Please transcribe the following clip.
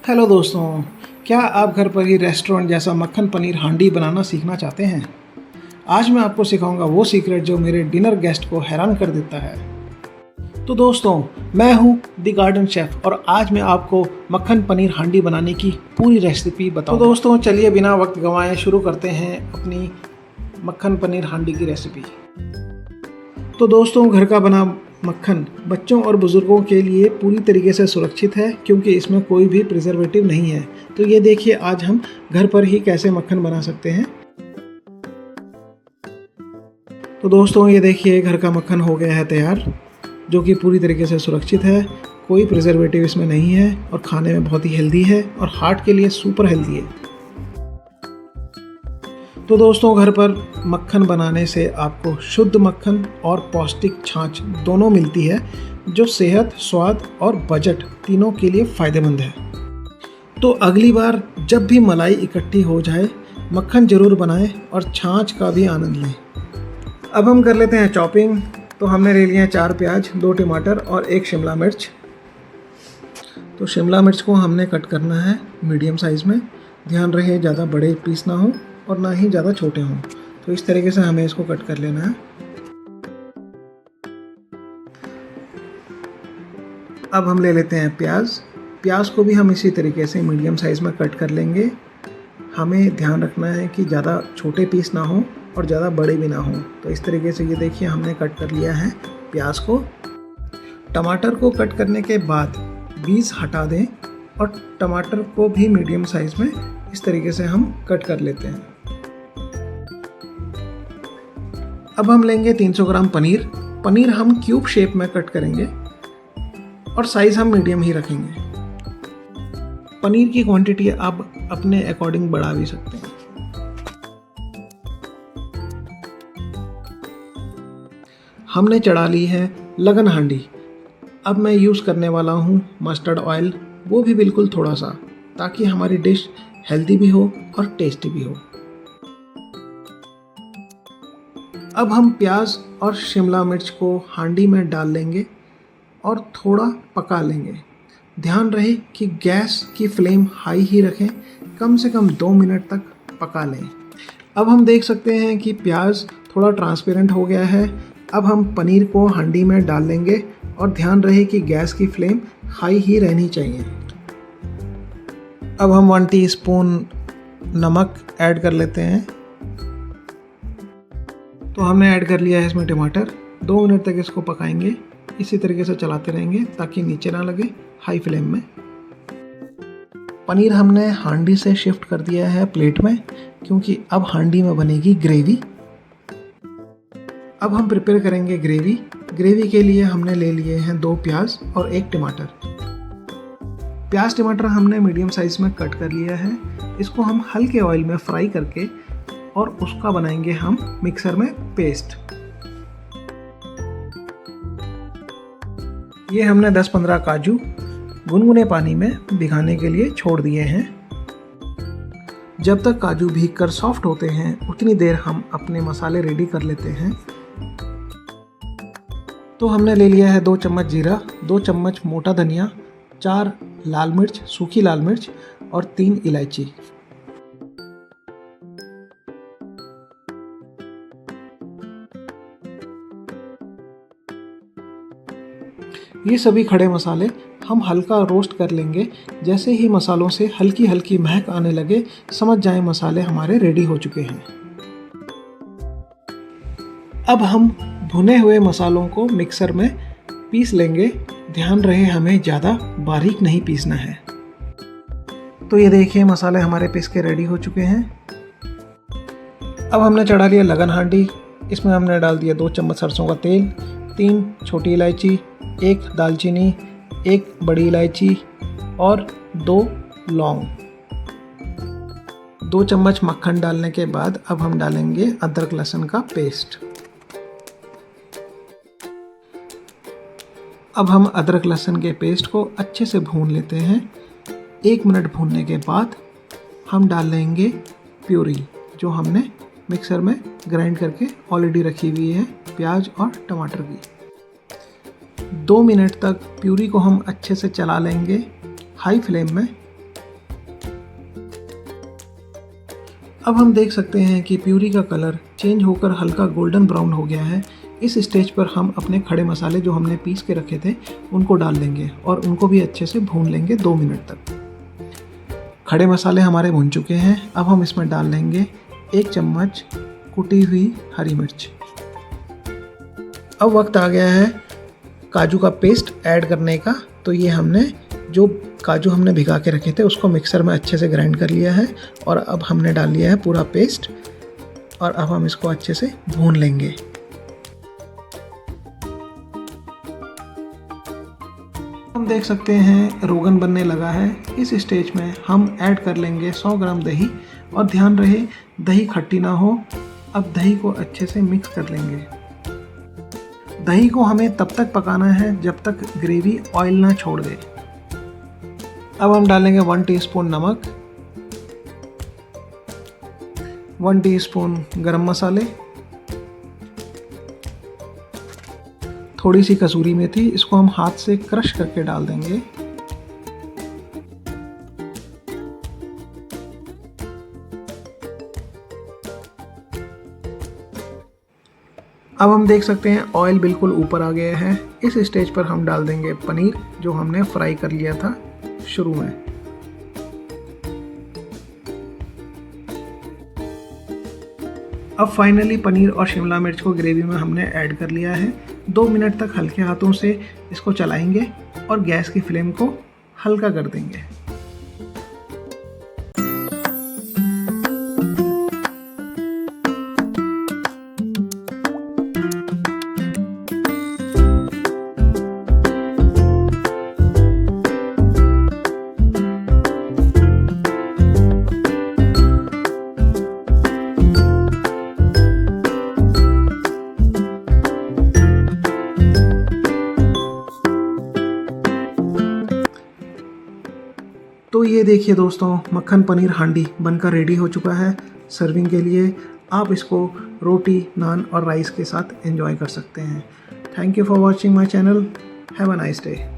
Hello दोस्तों, क्या आप घर पर ही रेस्टोरेंट जैसा मक्खन पनीर हांडी बनाना सीखना चाहते हैं? आज मैं आपको सिखाऊंगा वो सीक्रेट जो मेरे डिनर गेस्ट को हैरान कर देता है। तो दोस्तों, मैं हूँ द गार्डन शेफ और आज मैं आपको मक्खन पनीर हांडी बनाने की पूरी रेसिपी बताऊंगा। तो दोस्तों चलिए बिना वक्त गंवाए शुरू करते हैं अपनी मक्खन पनीर हांडी की रेसिपी। तो दोस्तों, घर का बना मक्खन बच्चों और बुज़ुर्गों के लिए पूरी तरीके से सुरक्षित है क्योंकि इसमें कोई भी प्रिजर्वेटिव नहीं है। तो ये देखिए आज हम घर पर ही कैसे मक्खन बना सकते हैं। तो दोस्तों ये देखिए घर का मक्खन हो गया है तैयार, जो कि पूरी तरीके से सुरक्षित है, कोई प्रिजर्वेटिव इसमें नहीं है और खाने में बहुत ही हेल्दी है और हार्ट के लिए सुपर हेल्दी है। तो दोस्तों घर पर मक्खन बनाने से आपको शुद्ध मक्खन और पौष्टिक छाछ दोनों मिलती है, जो सेहत, स्वाद और बजट तीनों के लिए फ़ायदेमंद है। तो अगली बार जब भी मलाई इकट्ठी हो जाए, मक्खन ज़रूर बनाएं और छाछ का भी आनंद लें। अब हम कर लेते हैं चॉपिंग। तो हमने ले लिया 4 प्याज, 2 टमाटर और 1 शिमला मिर्च। तो शिमला मिर्च को हमने कट करना है मीडियम साइज़ में। ध्यान रहे ज़्यादा बड़े पीस ना हो और ना ही ज़्यादा छोटे हों। तो इस तरीके से हमें इसको कट कर लेना है। अब हम ले लेते हैं प्याज को भी हम इसी तरीके से मीडियम साइज़ में कट कर लेंगे। हमें ध्यान रखना है कि ज़्यादा छोटे पीस ना हो और ज़्यादा बड़े भी ना हो। तो इस तरीके से ये देखिए हमने कट कर लिया है प्याज को। टमाटर को कट करने के बाद बीज हटा दें और टमाटर को भी मीडियम साइज़ में इस तरीके से हम कट कर लेते हैं। अब हम लेंगे 300 ग्राम पनीर हम क्यूब शेप में कट करेंगे और साइज़ हम मीडियम ही रखेंगे। पनीर की क्वांटिटी आप अपने अकॉर्डिंग बढ़ा भी सकते हैं। हमने चढ़ा ली है लगन हांडी। अब मैं यूज़ करने वाला हूँ मस्टर्ड ऑयल, वो भी बिल्कुल थोड़ा सा, ताकि हमारी डिश हेल्दी भी हो और टेस्टी भी हो। अब हम प्याज और शिमला मिर्च को हांडी में डाल लेंगे और थोड़ा पका लेंगे। ध्यान रहे कि गैस की फ्लेम हाई ही रखें, कम से कम 2 मिनट तक पका लें। अब हम देख सकते हैं कि प्याज थोड़ा ट्रांसपेरेंट हो गया है। अब हम पनीर को हांडी में डाल लेंगे और ध्यान रहे कि गैस की फ्लेम हाई ही रहनी चाहिए। अब हम 1 टीस्पून नमक ऐड कर लेते हैं। तो हमने ऐड कर लिया है इसमें टमाटर। 2 मिनट तक इसको पकाएंगे, इसी तरीके से चलाते रहेंगे ताकि नीचे ना लगे हाई फ्लेम में। पनीर हमने हांडी से शिफ्ट कर दिया है प्लेट में, क्योंकि अब हांडी में बनेगी ग्रेवी। अब हम प्रिपेयर करेंगे ग्रेवी के लिए हमने ले लिए हैं 2 प्याज और 1 टमाटर। प्याज टमाटर हमने मीडियम साइज में कट कर लिया है। इसको हम हल्के ऑयल में फ्राई करके और उसका बनाएंगे हम मिक्सर में पेस्ट। ये हमने 10-15 काजू गुनगुने पानी में भिगाने के लिए छोड़ दिए हैं। जब तक काजू भीग कर सॉफ्ट होते हैं उतनी देर हम अपने मसाले रेडी कर लेते हैं। तो हमने ले लिया है 2 चम्मच जीरा, 2 चम्मच मोटा धनिया, 4 लाल मिर्च, सूखी लाल मिर्च और 3 इलायची। ये सभी खड़े मसाले हम हल्का रोस्ट कर लेंगे। जैसे ही मसालों से हल्की हल्की महक आने लगे, समझ जाएं मसाले हमारे रेडी हो चुके हैं। अब हम भुने हुए मसालों को मिक्सर में पीस लेंगे। ध्यान रहे हमें ज़्यादा बारीक नहीं पीसना है। तो ये देखिए मसाले हमारे पीस के रेडी हो चुके हैं। अब हमने चढ़ा लिया लगन हांडी। इसमें हमने डाल दिया 2 चम्मच सरसों का तेल, 3 छोटी इलायची, 1 दालचीनी, 1 बड़ी इलायची और 2 लौंग। 2 चम्मच मक्खन डालने के बाद अब हम डालेंगे अदरक लहसुन का पेस्ट। अब हम अदरक लहसुन के पेस्ट को अच्छे से भून लेते हैं। 1 मिनट भूनने के बाद हम डाल लेंगे प्यूरी, जो हमने मिक्सर में ग्राइंड करके ऑलरेडी रखी हुई है प्याज और टमाटर की। 2 मिनट तक प्यूरी को हम अच्छे से चला लेंगे हाई फ्लेम में अब हम देख सकते हैं कि प्यूरी का कलर चेंज होकर हल्का गोल्डन ब्राउन हो गया है। इस स्टेज पर हम अपने खड़े मसाले जो हमने पीस के रखे थे उनको डाल देंगे और उनको भी अच्छे से भून लेंगे 2 मिनट तक। खड़े मसाले हमारे भून चुके हैं। अब हम इसमें डाल लेंगे 1 चम्मच कुटी हुई हरी मिर्च। अब वक्त आ गया है काजू का पेस्ट ऐड करने का। तो ये हमने जो काजू हमने भिगा के रखे थे उसको मिक्सर में अच्छे से ग्राइंड कर लिया है और अब हमने डाल लिया है पूरा पेस्ट और अब हम इसको अच्छे से भून लेंगे। हम देख सकते हैं रोगन बनने लगा है। इस स्टेज में हम ऐड कर लेंगे 100 ग्राम दही और ध्यान रहे दही खट्टी ना हो। अब दही को अच्छे से मिक्स कर लेंगे। दही को हमें तब तक पकाना है जब तक ग्रेवी ऑयल ना छोड़ दे। अब हम डालेंगे 1 टीस्पून नमक, 1 टीस्पून गरम मसाले, थोड़ी सी कसूरी मेथी। इसको हम हाथ से क्रश करके डाल देंगे। अब हम देख सकते हैं ऑयल बिल्कुल ऊपर आ गया है। इस स्टेज पर हम डाल देंगे पनीर जो हमने फ्राई कर लिया था शुरू में। अब फाइनली पनीर और शिमला मिर्च को ग्रेवी में हमने ऐड कर लिया है। 2 मिनट तक हल्के हाथों से इसको चलाएंगे और गैस की फ्लेम को हल्का कर देंगे। तो ये देखिए दोस्तों, मक्खन पनीर हांडी बनकर रेडी हो चुका है सर्विंग के लिए। आप इसको रोटी, नान और राइस के साथ एंजॉय कर सकते हैं। Thank you for watching my channel. Have a nice day.